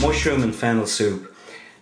mushroom and fennel soup.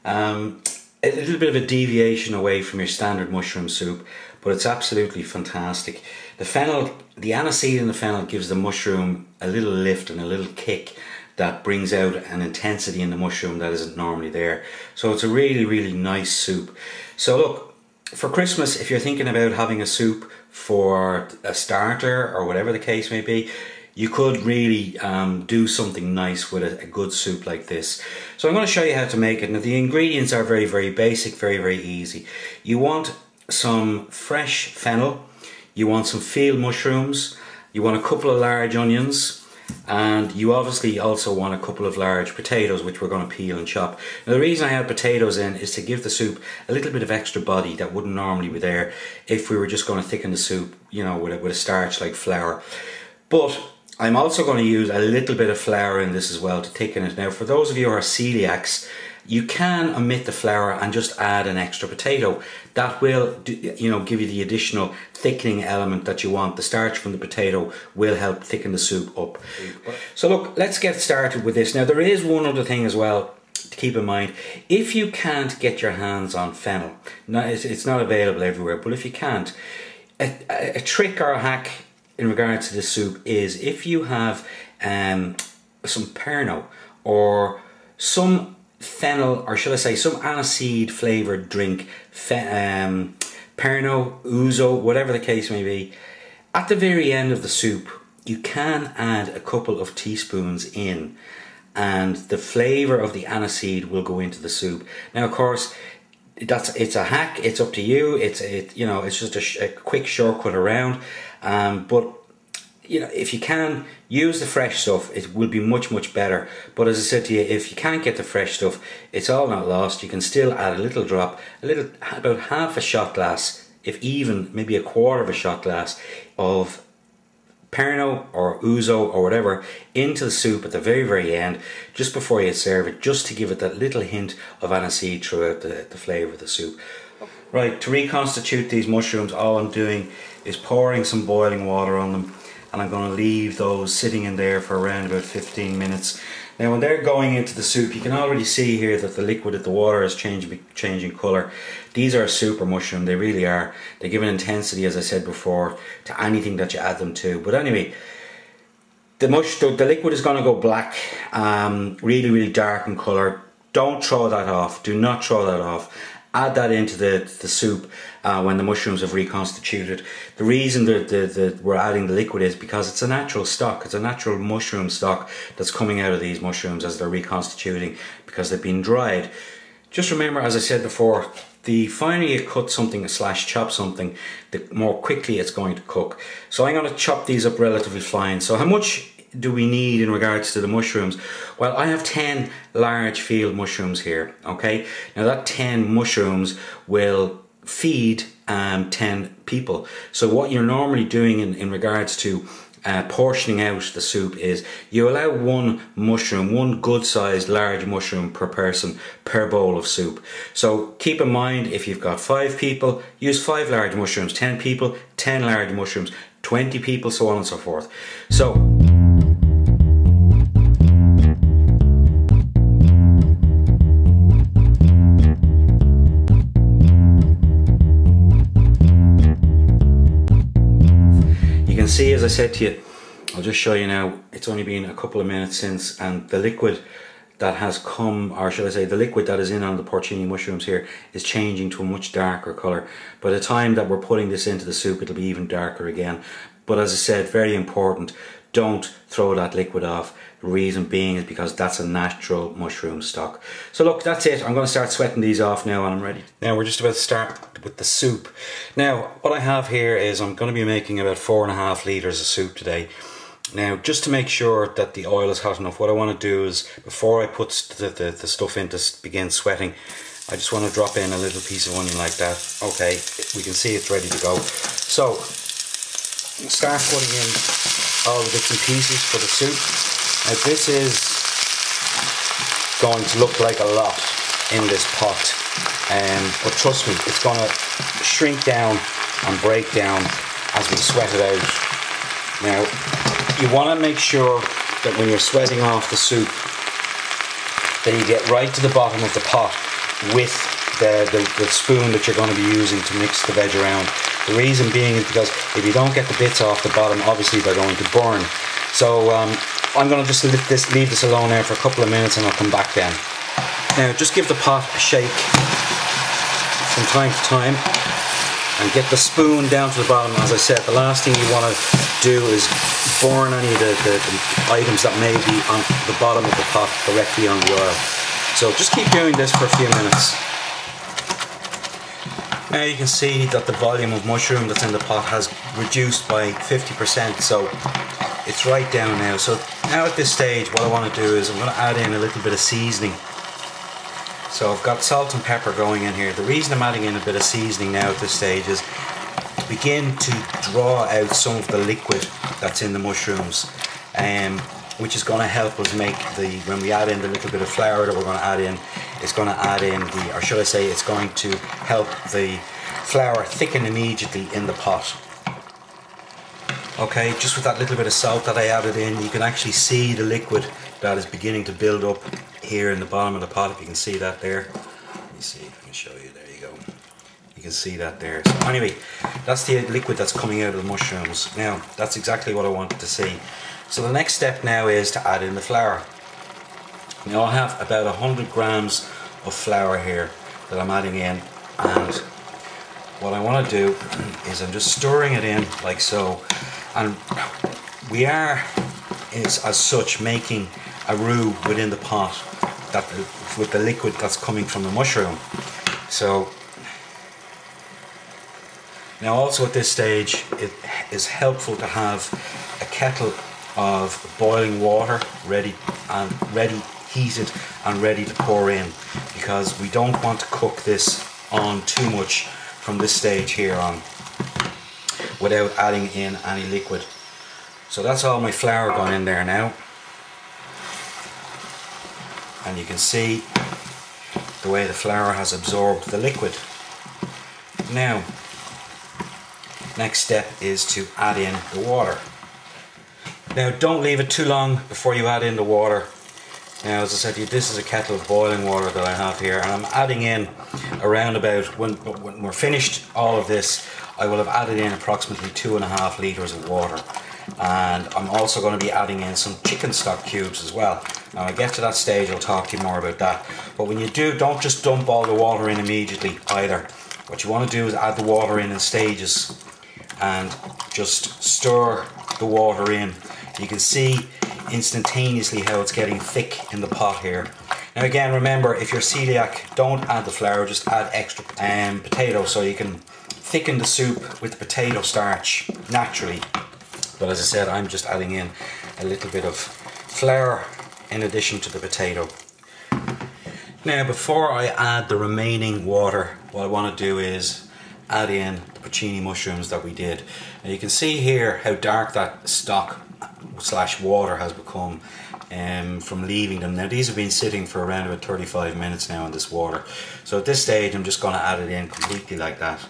A little bit of a deviation away from your standard mushroom soup, but it's absolutely fantastic. The fennel, the aniseed in the fennel gives the mushroom a little lift and a little kick that brings out an intensity in the mushroom that isn't normally there. So it's a really, really nice soup. So look, for Christmas, if you're thinking about having a soup for a starter or whatever the case may be, you could really do something nice with a good soup like this. So I'm going to show you how to make it. Now the ingredients are very, very basic, very, very easy. You want some fresh fennel, you want some field mushrooms, you want a couple of large onions, and you obviously also want a couple of large potatoes, which we're going to peel and chop. Now the reason I have potatoes in is to give the soup a little bit of extra body that wouldn't normally be there if we were just going to thicken the soup, you know, with a starch like flour. But I'm also going to use a little bit of flour in this as well to thicken it. Now for those of you who are celiacs, you can omit the flour and just add an extra potato. That will, you know, give you the additional thickening element that you want. The starch from the potato will help thicken the soup up. So look, let's get started with this. Now there is one other thing as well to keep in mind. If you can't get your hands on fennel, now it's not available everywhere, but if you can't, a trick or a hack in regards to this soup is if you have some Pernod or some fennel, or should I say some aniseed flavoured drink, Pernod, Ouzo, whatever the case may be, at the very end of the soup you can add a couple of teaspoons in, and the flavour of the aniseed will go into the soup. Now of course it's a hack, it's up to you, you know, it's just a quick shortcut around, but you know, if you can use the fresh stuff, it will be much, much better. But as I said to you, if you can't get the fresh stuff, it's all not lost. You can still add a little drop, about half a shot glass, if even maybe a quarter of a shot glass of Pernod or Ouzo or whatever into the soup at the very, very end, just before you serve it, just to give it that little hint of aniseed throughout the flavour of the soup. Right, to reconstitute these mushrooms, all I'm doing is pouring some boiling water on them, and I'm going to leave those sitting in there for around about 15 minutes. Now when they're going into the soup, you can already see here that the liquid, the water is changing colour. These are super mushroom, they really are. They give an intensity, as I said before, to anything that you add them to. But anyway, the liquid is going to go black, really, really dark in colour. Don't throw that off, do not throw that off. Add that into the soup when the mushrooms have reconstituted. The reason that we're adding the liquid is because it's a natural stock. It's a natural mushroom stock that's coming out of these mushrooms as they're reconstituting because they've been dried. Just remember, as I said before, the finer you cut something / chop something, the more quickly it's going to cook. So I'm going to chop these up relatively fine. So how much do we need in regards to the mushrooms? Well, I have 10 large field mushrooms here, okay? Now that 10 mushrooms will feed 10 people. So what you're normally doing in regards to portioning out the soup is you allow one good sized large mushroom per person per bowl of soup. So keep in mind, if you've got 5 people, use 5 large mushrooms, 10 people, 10 large mushrooms, 20 people, so on and so forth. So see, as I said to you, I'll just show you now, it's only been a couple of minutes since, and the liquid that has come, or should I say the liquid that is in on the porcini mushrooms here, is changing to a much darker colour. By the time that we're putting this into the soup, it'll be even darker again. But as I said, very important, don't throw that liquid off. The reason being is because that's a natural mushroom stock. So look, that's it. I'm going to start sweating these off now and I'm ready. Now we're just about to start with the soup. Now what I have here is I'm going to be making about 4.5 litres of soup today. Now just to make sure that the oil is hot enough, what I want to do is, before I put the stuff in to begin sweating, I just want to drop in a little piece of onion like that. Okay, we can see it's ready to go. So start putting in all the bits and pieces for the soup. Now this is going to look like a lot in this pot, but trust me, it's going to shrink down and break down as we sweat it out. Now you want to make sure that when you're sweating off the soup then you get right to the bottom of the pot with the spoon that you're going to be using to mix the veg around. The reason being is because if you don't get the bits off the bottom, obviously they're going to burn. So I'm going to just leave this alone there for a couple of minutes and I'll come back then. Now just give the pot a shake from time to time and get the spoon down to the bottom. As I said, the last thing you want to do is burn any of the items that may be on the bottom of the pot directly on the oil. So just keep doing this for a few minutes. Now you can see that the volume of mushroom that's in the pot has reduced by 50%, so it's right down now. So now at this stage what I want to do is I'm going to add in a little bit of seasoning. So I've got salt and pepper going in here. The reason I'm adding in a bit of seasoning now at this stage is to begin to draw out some of the liquid that's in the mushrooms, which is going to help us make when we add in the little bit of flour that we're going to add in, it's going to add in or should I say, it's going to help the flour thicken immediately in the pot. Okay, just with that little bit of salt that I added in, you can actually see the liquid that is beginning to build up here in the bottom of the pot, if you can see that there. Let me see if I can show you. There you go. You can see that there. So anyway, that's the liquid that's coming out of the mushrooms. Now, that's exactly what I wanted to see. So the next step now is to add in the flour. Now I have about 100 grams of flour here that I'm adding in, and what I want to do is I'm just stirring it in like so, and we are as such making a roux within the pot with the liquid that's coming from the mushroom. So now also at this stage it is helpful to have a kettle of boiling water ready heated and ready to pour in, because we don't want to cook this on too much from this stage here on without adding in any liquid. So that's all my flour gone in there now, and you can see the way the flour has absorbed the liquid. Now next step is to add in the water. Now don't leave it too long before you add in the water. Now as I said to you, this is a kettle of boiling water that I have here, and I'm adding in around about, when we're finished all of this, I will have added in approximately 2.5 litres of water. And I'm also going to be adding in some chicken stock cubes as well. Now when I get to that stage I'll talk to you more about that. But when you do, don't just dump all the water in immediately either. What you want to do is add the water in stages and just stir the water in. You can see instantaneously how it's getting thick in the pot here. Now again, remember, if you're celiac, don't add the flour, just add extra potato, so you can thicken the soup with the potato starch naturally. But as I said, I'm just adding in a little bit of flour in addition to the potato. Now before I add the remaining water, what I want to do is add in the puccini mushrooms that we did. Now you can see here how dark that stock / water has become from leaving them. Now these have been sitting for around about 35 minutes now in this water. So at this stage I'm just going to add it in completely like that.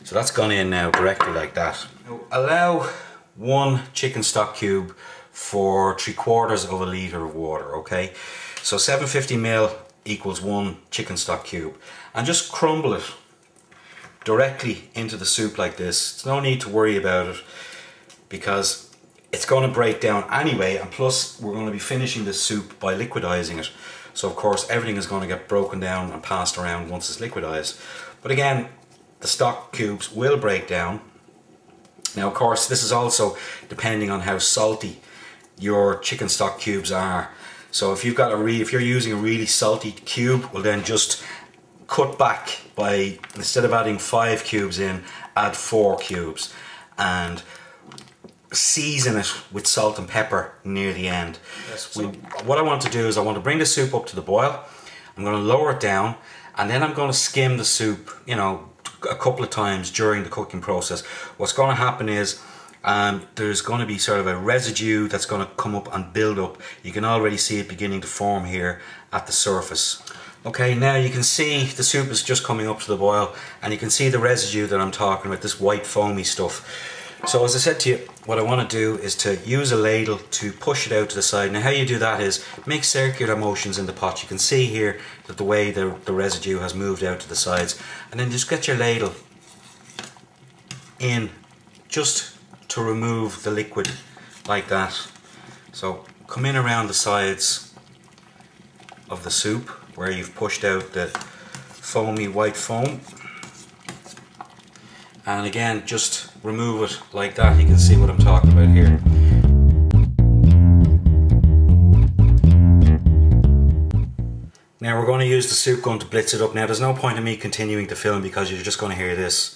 So that's gone in now directly like that. Now, allow 1 chicken stock cube for 3/4 of a litre of water, okay? So 750 ml equals 1 chicken stock cube. And just crumble it directly into the soup like this. There's no need to worry about it, because it's going to break down anyway, and plus we're going to be finishing the soup by liquidizing it. So of course everything is going to get broken down and passed around once it's liquidized. But again, the stock cubes will break down. Now of course this is also depending on how salty your chicken stock cubes are. So if you've got if you're using a really salty cube, well then just cut back by, instead of adding 5 cubes in, add 4 cubes, and season it with salt and pepper near the end. So what I want to do is I want to bring the soup up to the boil. I'm going to lower it down, and then I'm going to skim the soup, you know, a couple of times during the cooking process. What's going to happen is there's going to be sort of a residue that's going to come up and build up. You can already see it beginning to form here at the surface. Okay, now you can see the soup is just coming up to the boil, and you can see the residue that I'm talking about, this white foamy stuff. So as I said to you, what I want to do is to use a ladle to push it out to the side. Now how you do that is make circular motions in the pot. You can see here that the way the residue has moved out to the sides, and then just get your ladle in just to remove the liquid like that. So come in around the sides of the soup where you've pushed out the foamy white foam, and again just remove it like that. You can see what I'm talking about here. Now we're going to use the soup gun to blitz it up. Now there's no point in me continuing to film because you're just going to hear this.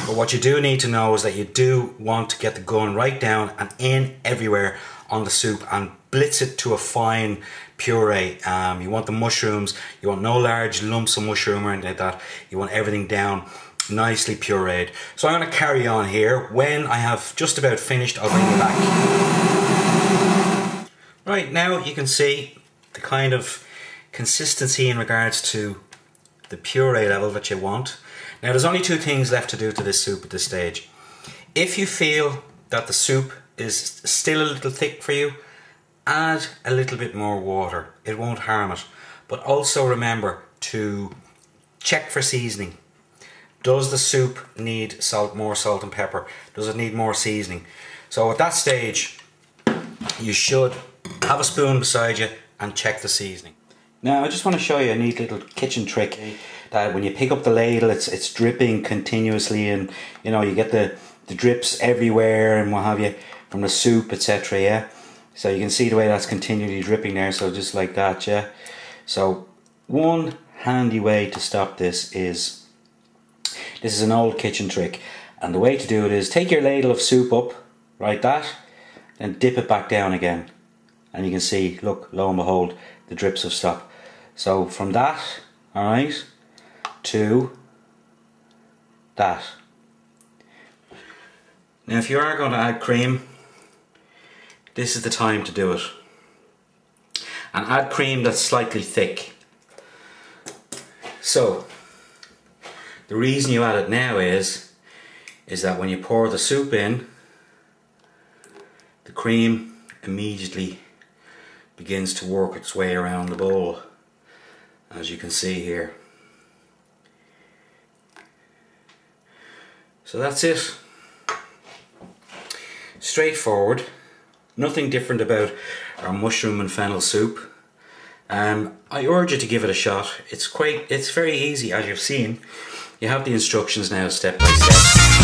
But what you do need to know is that you do want to get the gun right down and in everywhere on the soup and blitz it to a fine puree. You want the mushrooms, you want no large lumps of mushroom or anything like that. You want everything down nicely pureed. So I'm going to carry on here. When I have just about finished, I'll bring you back. Right, now you can see the kind of consistency in regards to the puree level that you want. Now there's only two things left to do to this soup at this stage. If you feel that the soup is still a little thick for you, add a little bit more water. It won't harm it. But also remember to check for seasoning. Does the soup need more salt and pepper? Does it need more seasoning? So at that stage, you should have a spoon beside you and check the seasoning. Now I just want to show you a neat little kitchen trick that when you pick up the ladle, it's dripping continuously, and you know you get the drips everywhere and what have you from the soup, etc. Yeah, so you can see the way that's continually dripping there. So just like that, yeah. So one handy way to stop this is an old kitchen trick, and the way to do it is take your ladle of soup up like that and dip it back down again, and you can see, look, lo and behold, the drips have stopped. So from that, alright, to that. Now if you are going to add cream, this is the time to do it. And add cream that's slightly thick. So the reason you add it now is that when you pour the soup in, the cream immediately begins to work its way around the bowl, as you can see here. So that's it. Straightforward, nothing different about our mushroom and fennel soup. I urge you to give it a shot. It's very easy, as you've seen. You have the instructions now step by step.